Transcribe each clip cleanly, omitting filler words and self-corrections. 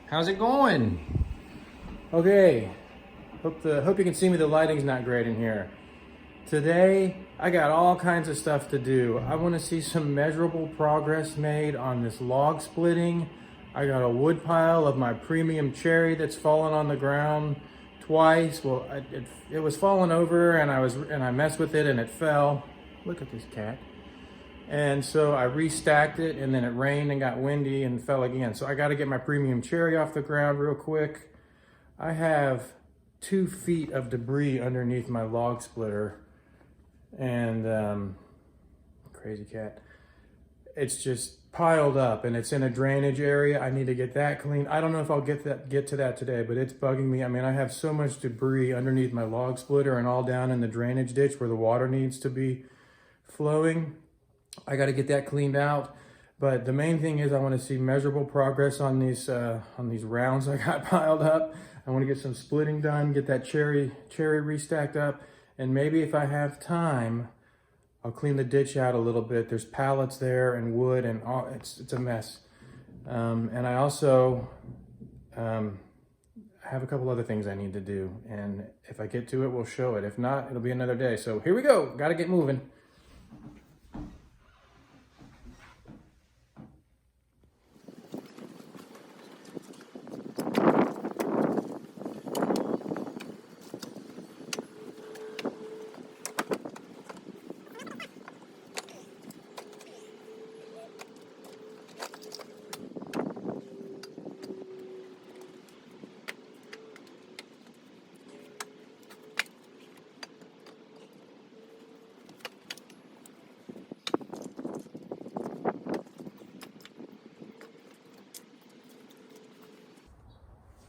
How's it going? Okay, hope you can see me. The lighting's not great in here. Today, I got all kinds of stuff to do. I want to see some measurable progress made on this log splitting. I got a wood pile of my premium cherry that's fallen on the ground twice. Well, it was falling over and I messed with it and it fell. Look at this cat. And so I restacked it, and then it rained and got windy and fell again. So I got to get my premium cherry off the ground real quick. I have 2 feet of debris underneath my log splitter, and crazy cat. It's just piled up, and it's in a drainage area. I need to get that cleaned. I don't know if I'll get to that today, but it's bugging me. I mean, I have so much debris underneath my log splitter and all down in the drainage ditch where the water needs to be flowing. I got to get that cleaned out, but the main thing is I want to see measurable progress on these rounds I got piled up. I want to get some splitting done, get that cherry restacked up, and maybe if I have time, I'll clean the ditch out a little bit. There's pallets there and wood and all. It's a mess. And I also have a couple other things I need to do, and if I get to it, we'll show it. If not, it'll be another day. So here we go. Got to get moving.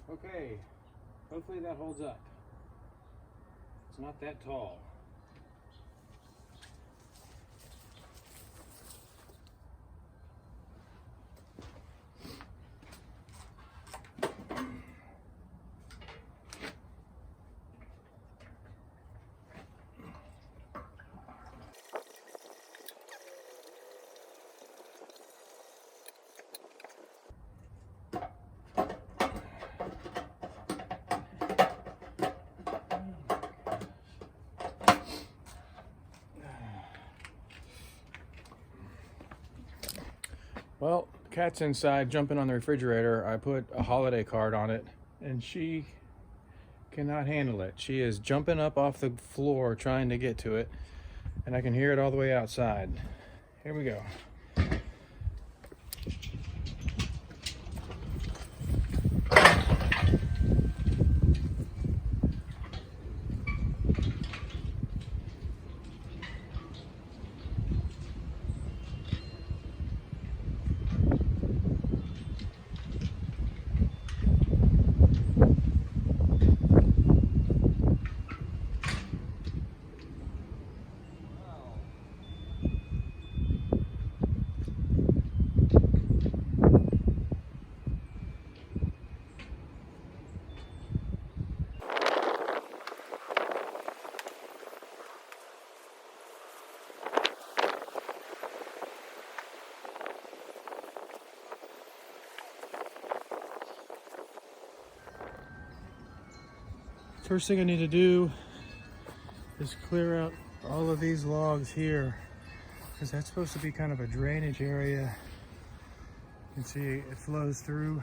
Okay, hopefully that holds up. It's not that tall. Well, the cat's inside jumping on the refrigerator. I put a holiday card on it, and she cannot handle it. She is jumping up off the floor trying to get to it, and I can hear it all the way outside. Here we go. First thing I need to do is clear out all of these logs here, because that's supposed to be kind of a drainage area. You can see it flows through,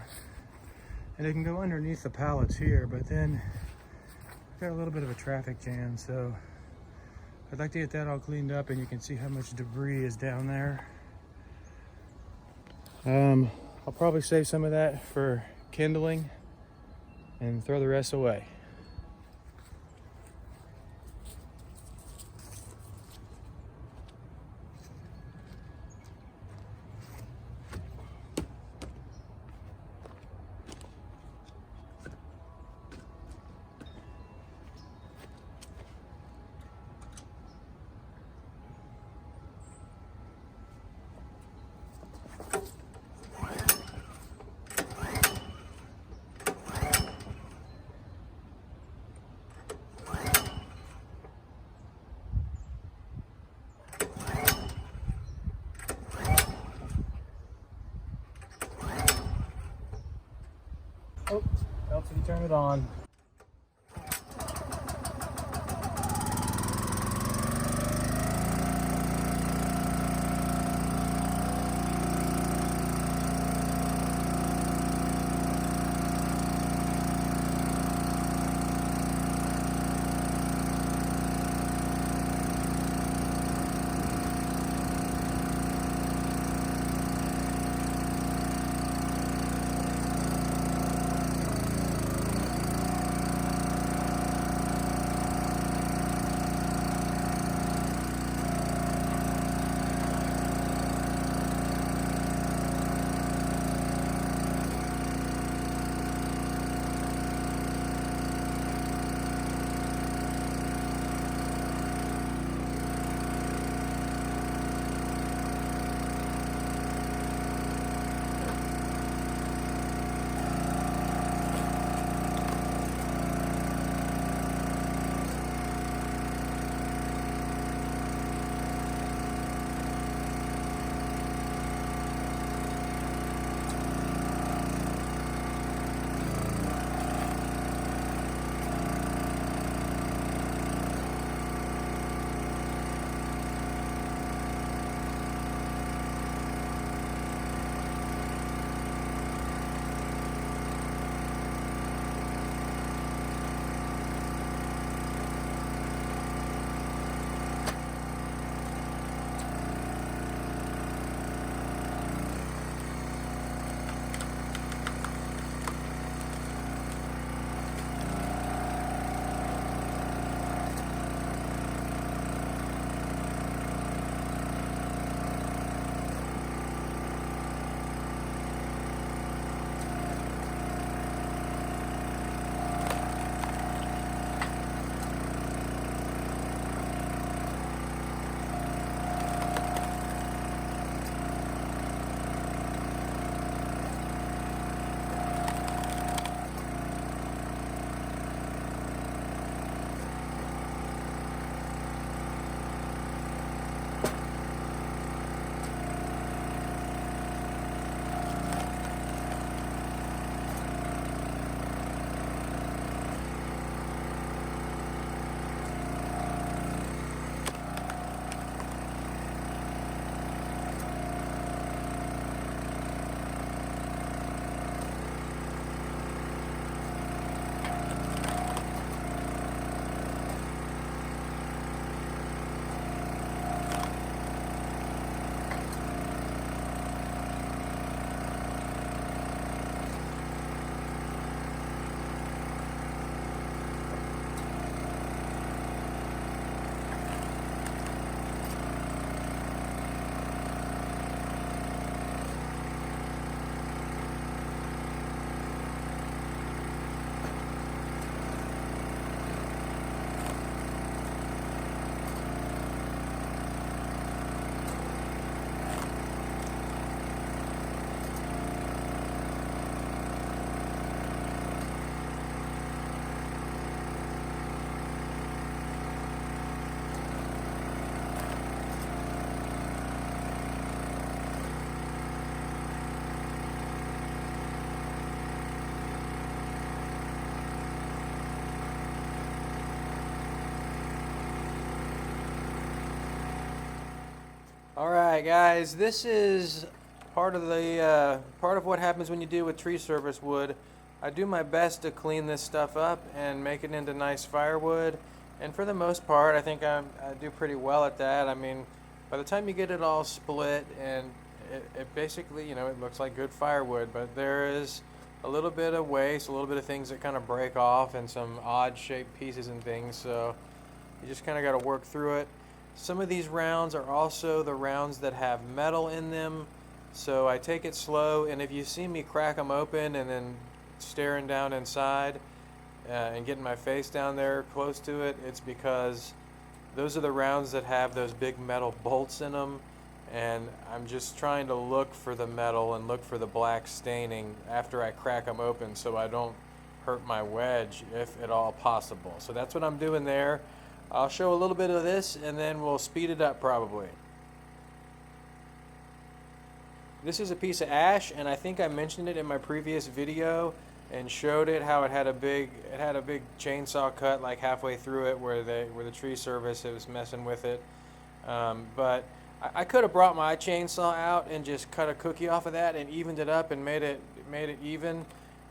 and it can go underneath the pallets here, but then I've got a little bit of a traffic jam, so I'd like to get that all cleaned up, and you can see how much debris is down there. I'll probably save some of that for kindling and throw the rest away. Oh, helps if you turn it on. All right, guys, this is part of what happens when you deal with tree service wood. I do my best to clean this stuff up and make it into nice firewood, and for the most part, I think I do pretty well at that. I mean, by the time you get it all split, and it basically, you know, it looks like good firewood, but there is a little bit of waste, a little bit of things that kind of break off, and some odd shaped pieces and things. So you just kind of got to work through it. Some of these rounds are also the rounds that have metal in them, so I take it slow, and if you see me crack them open and then staring down inside and getting my face down there close to it, it's because those are the rounds that have those big metal bolts in them, and I'm just trying to look for the metal and look for the black staining after I crack them open so I don't hurt my wedge if at all possible. So that's what I'm doing there. I'll show a little bit of this and then we'll speed it up probably. This is a piece of ash, and I think I mentioned it in my previous video, and showed it how it had a big chainsaw cut like halfway through it where the tree service it was messing with it. But I could have brought my chainsaw out and just cut a cookie off of that and evened it up and made it even.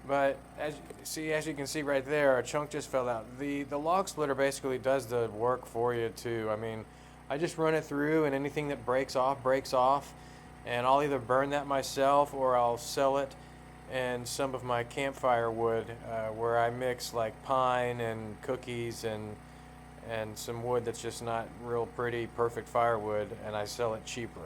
But as you can see right there, a chunk just fell out. The log splitter basically does the work for you too. I mean, I just run it through, and anything that breaks off, and I'll either burn that myself or I'll sell it. And some of my campfire wood, where I mix like pine and cookies and some wood that's just not real pretty, perfect firewood, and I sell it cheaper.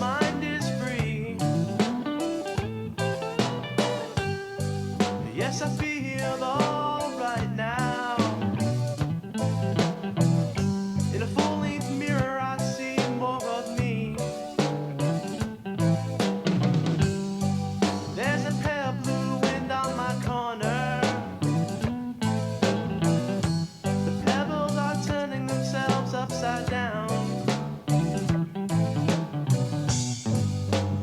mind is free. Yes, I feel all right now. In a full-length mirror, I see more of me. There's a pale blue wind on my corner. The pebbles are turning themselves upside down.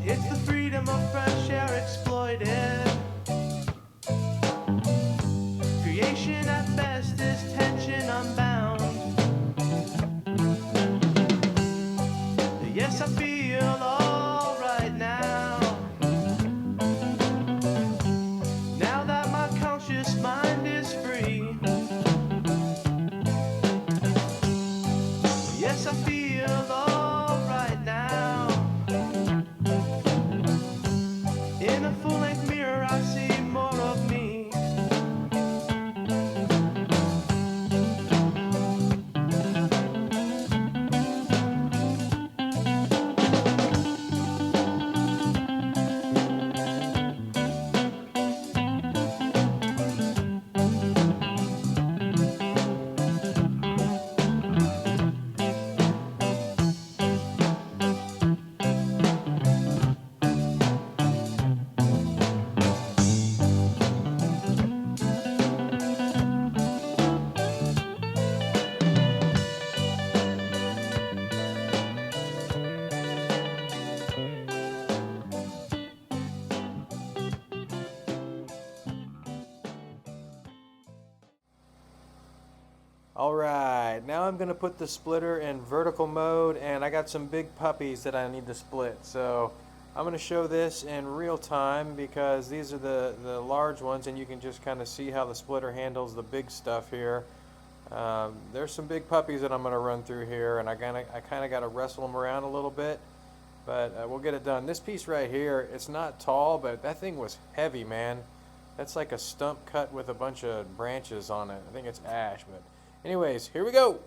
It's the freedom of fresh air exploited. Creation at best is tension unbound. Yes, I feel all right now. Now that my conscious mind is free. Yes, I feel all right now. In a full-length mirror, I see more of me. Alright, now I'm going to put the splitter in vertical mode, and I got some big puppies that I need to split. So I'm going to show this in real time because these are the large ones, and you can just kind of see how the splitter handles the big stuff here. There's some big puppies that I'm going to run through here, and I kind of got to wrestle them around a little bit, but we'll get it done. This piece right here, it's not tall, but that thing was heavy, man. That's like a stump cut with a bunch of branches on it. I think it's ash, but anyways, here we go.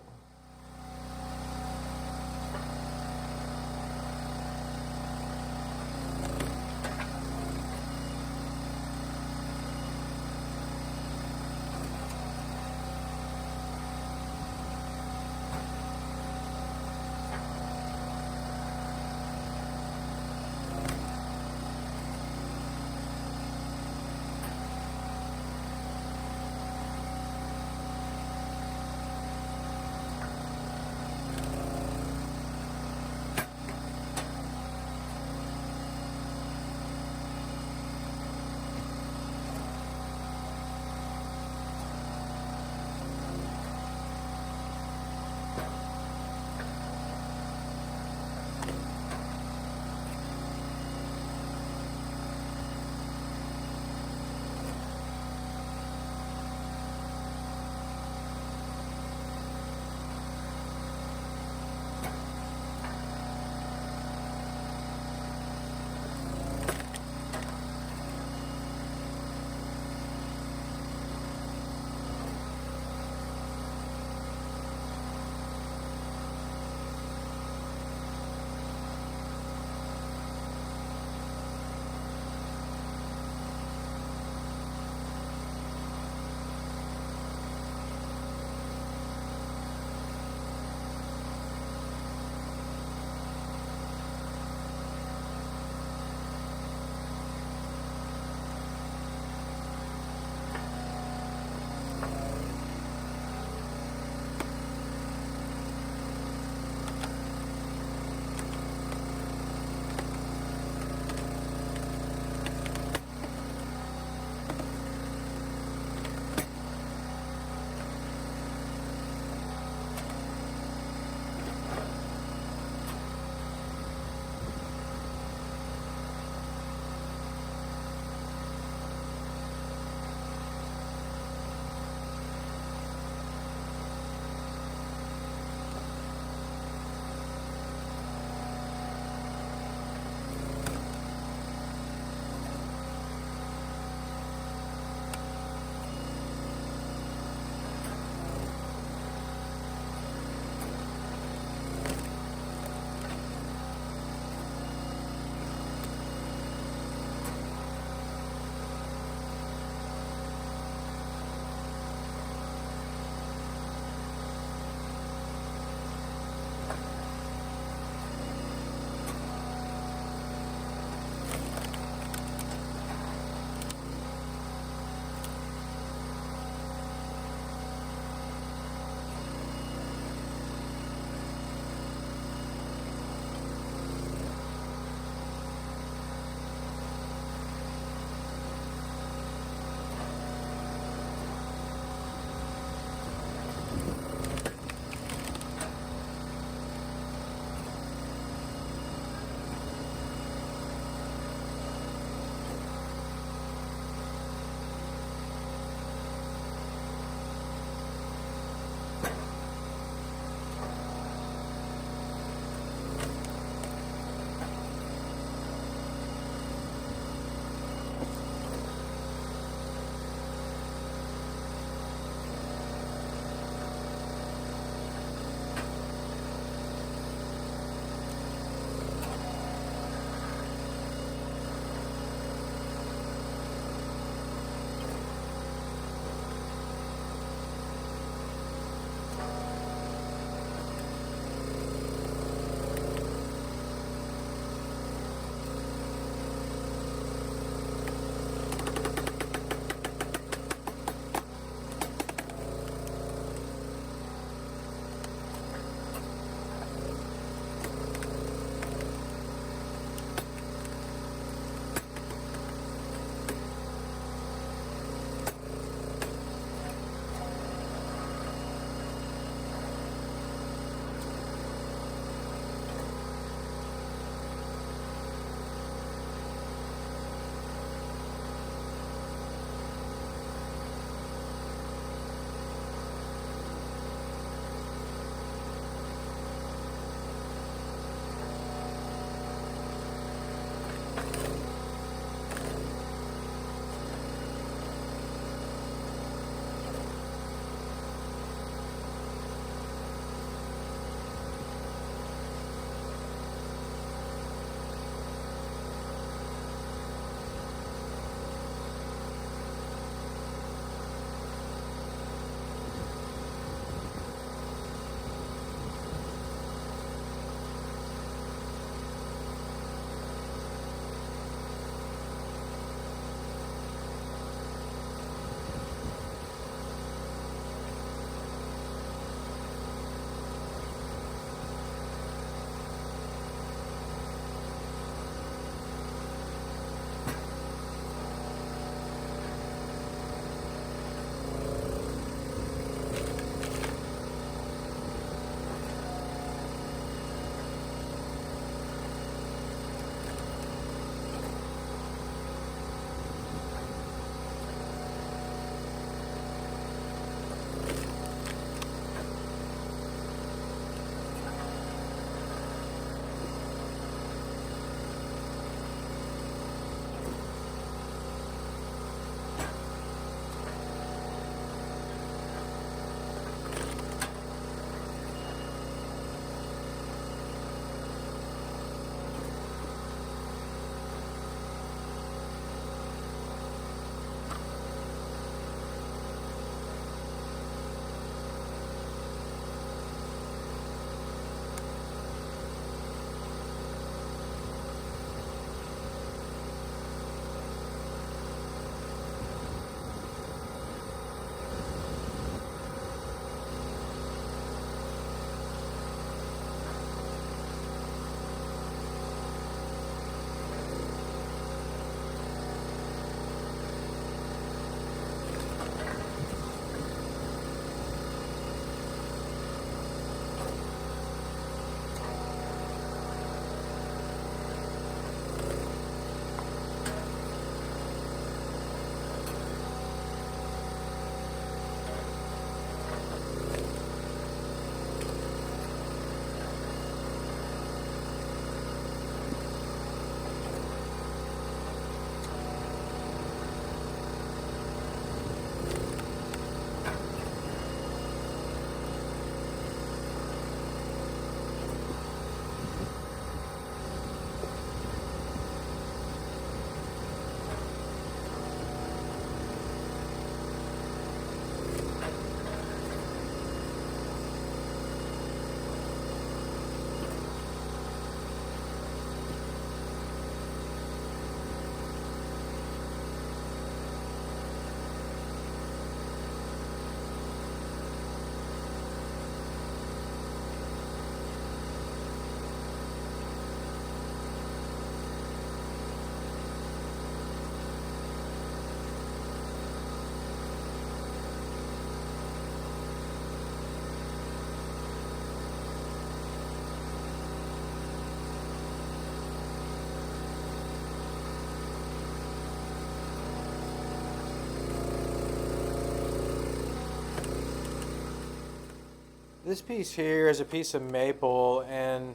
This piece here is a piece of maple, and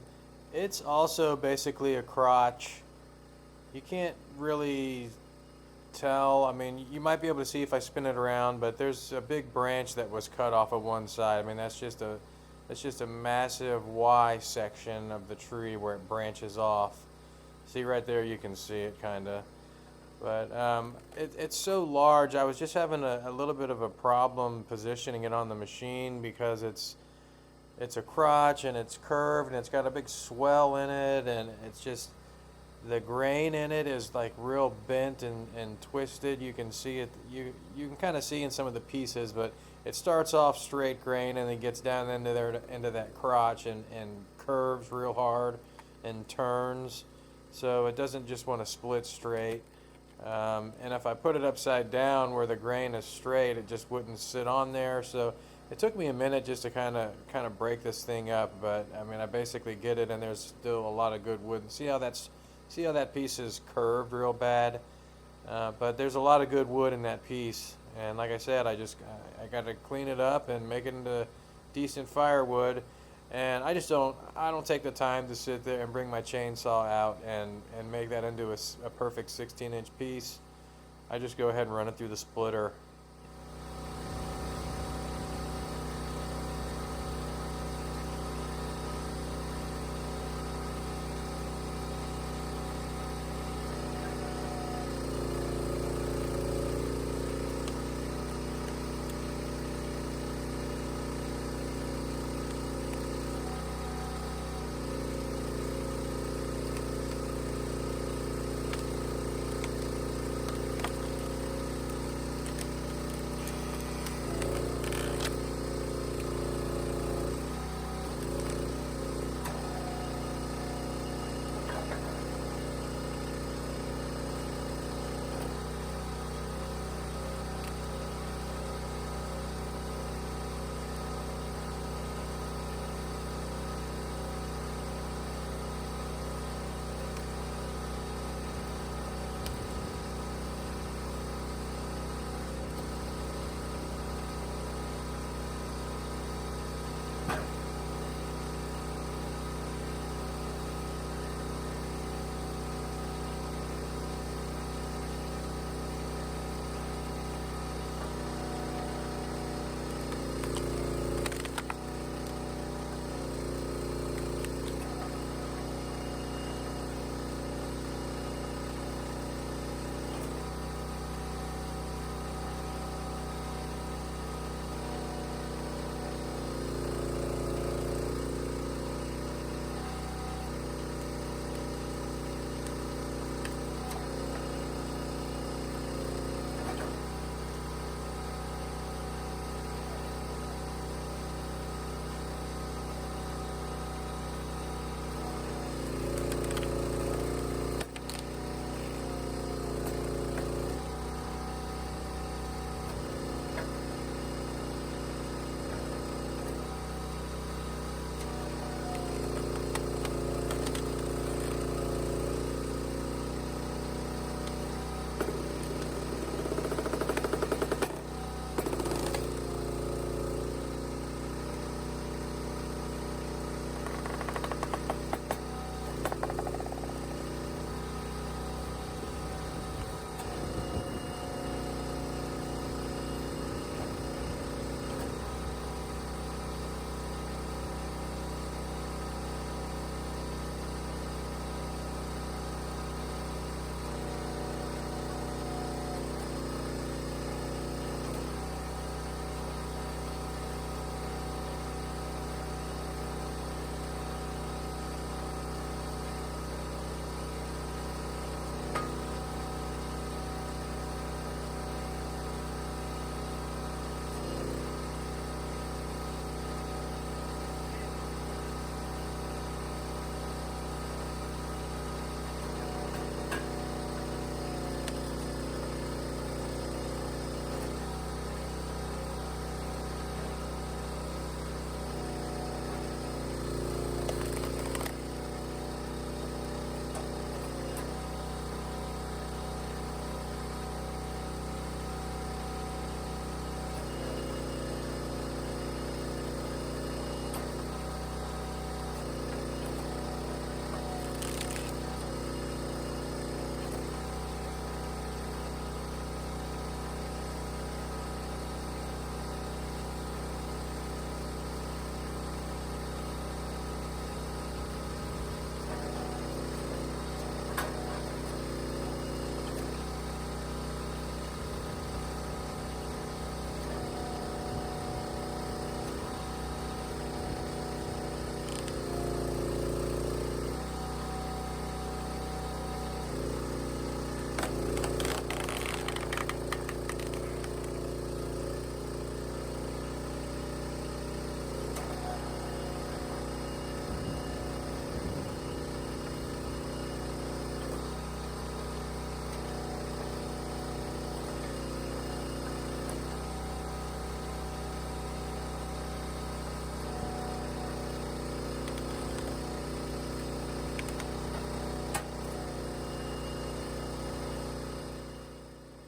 it's also basically a crotch. You can't really tell. I mean, you might be able to see if I spin it around, but there's a big branch that was cut off of one side. I mean, that's just a massive Y section of the tree where it branches off. See right there, you can see it kind of. But it's so large. I was just having a little bit of a problem positioning it on the machine because it's a crotch and it's curved and it's got a big swell in it, and it's just the grain in it is like real bent and twisted. You can see it. You can kind of see in some of the pieces, but it starts off straight grain and then gets down into that crotch and curves real hard and turns. So it doesn't just want to split straight. And if I put it upside down where the grain is straight, it just wouldn't sit on there. So it took me a minute just to kind of break this thing up. But I mean, I basically get it, and there's still a lot of good wood. See how that piece is curved real bad? But there's a lot of good wood in that piece. And like I said, I got to clean it up and make it into decent firewood. And I don't take the time to sit there and bring my chainsaw out and make that into a perfect 16-inch piece. I just go ahead and run it through the splitter.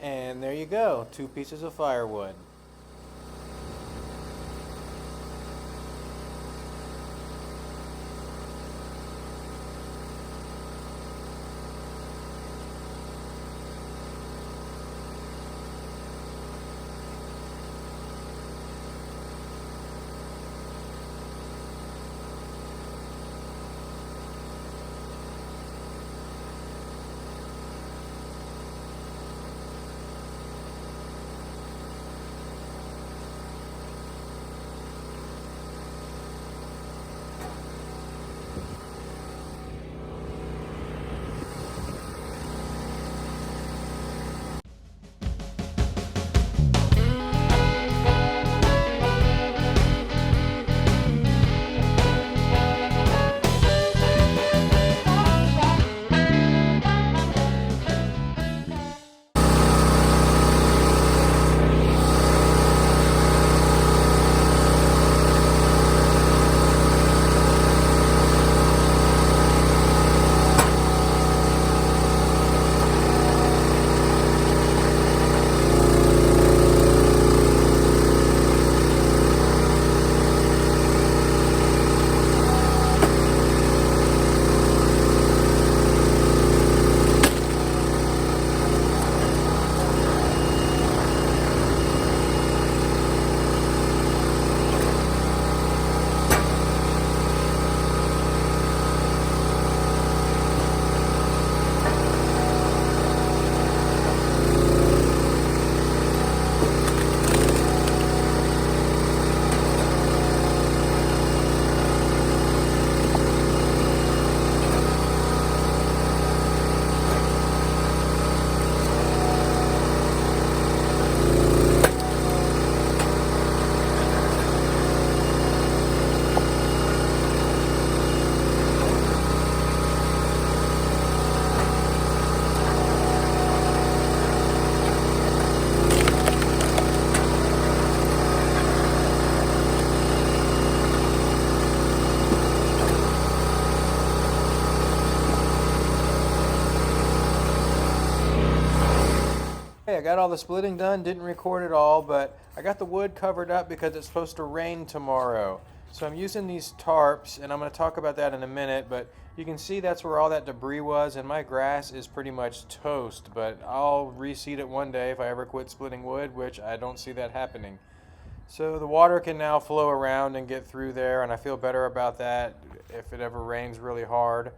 And there you go, 2 pieces of firewood. Okay, I got all the splitting done, didn't record it all, but I got the wood covered up because it's supposed to rain tomorrow. So I'm using these tarps, and I'm going to talk about that in a minute, but you can see that's where all that debris was, and my grass is pretty much toast, but I'll reseed it one day if I ever quit splitting wood, which I don't see that happening. So the water can now flow around and get through there, and I feel better about that if it ever rains really hard.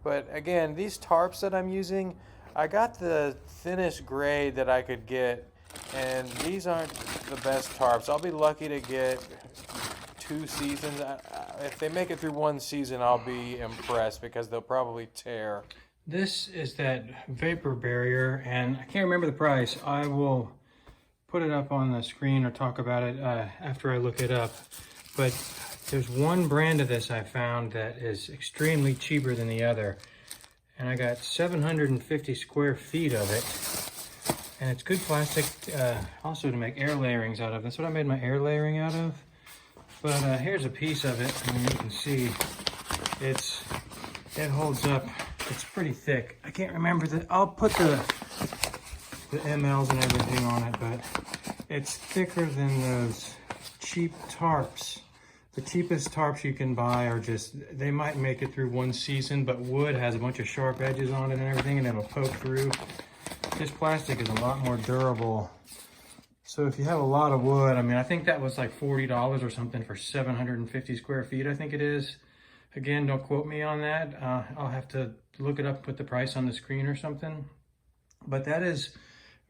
But again, these tarps that I'm using, I got the thinnest grade that I could get, and these aren't the best tarps. I'll be lucky to get 2 seasons. If they make it through 1 season, I'll be impressed because they'll probably tear. This is that vapor barrier, and I can't remember the price. I will put it up on the screen or talk about it after I look it up. But there's one brand of this I found that is extremely cheaper than the other. And I got 750 square feet of it. And it's good plastic also to make air layerings out of. That's what I made my air layering out of. But here's a piece of it. And you can see it holds up. It's pretty thick. I can't remember I'll put the mLs and everything on it, but it's thicker than those cheap tarps. The cheapest tarps you can buy are they might make it through 1 season, but wood has a bunch of sharp edges on it and everything, and it'll poke through. This plastic is a lot more durable. So if you have a lot of wood, I mean, I think that was like $40 or something for 750 square feet, I think it is. Again, don't quote me on that. I'll have to look it up, put the price on the screen or something. But that is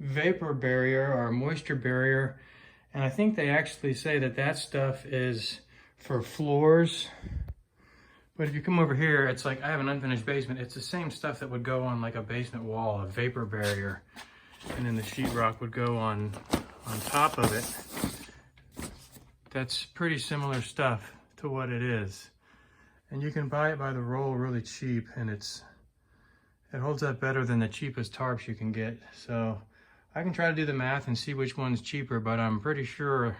vapor barrier or moisture barrier. And I think they actually say that stuff is for floors. But if you come over here, it's like I have an unfinished basement. It's the same stuff that would go on like a basement wall, a vapor barrier. And then the sheetrock would go on top of it. That's pretty similar stuff to what it is. And you can buy it by the roll really cheap, and it holds up better than the cheapest tarps you can get. So I can try to do the math and see which one's cheaper, but I'm pretty sure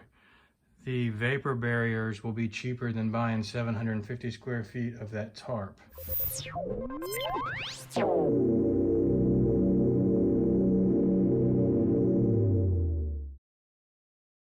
the vapor barriers will be cheaper than buying 750 square feet of that tarp.